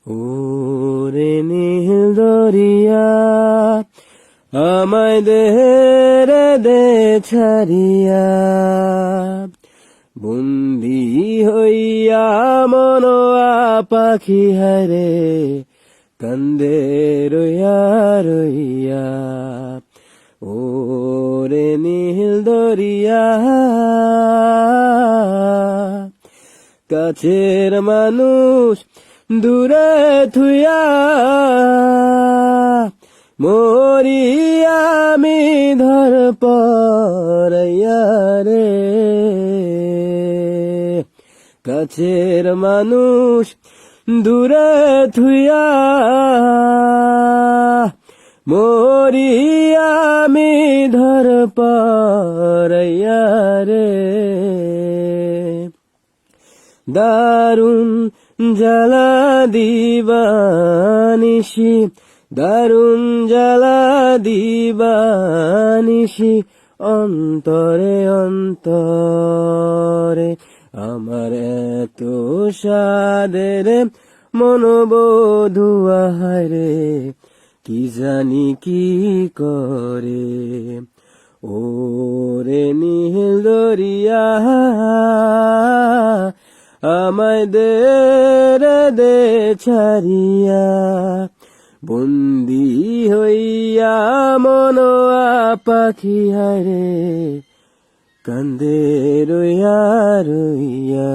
ওরে নীল দরিয়া আমায় দে রে দে ছাড়িয়া, বন্দি হইয়া মনোয়া পাখি হারে কান্দে রইয়া রইয়া। ওরে নীল দরিয়া কাছের মানুষ দূরে থুইয়া, মরি আমি ধর পড়াইয়া রে। কাছের মানুষ দূরে থুইয়া, মরি আমি ধর পড়াইয়া রে। দারুণ জ্বালা দিবানিশি, দারুণ জ্বালা দিবানিশি, অন্তরে অন্তরে আমার এত সাদের মনোবধুয়া হায়রে, কি জানি কি করে। ওরে নীল দরিয়া আমায় দে রে দে ছাড়িয়া, বন্দি হইয়া মনোয়া পাখি হারে কান্দে রইয়া রইয়া।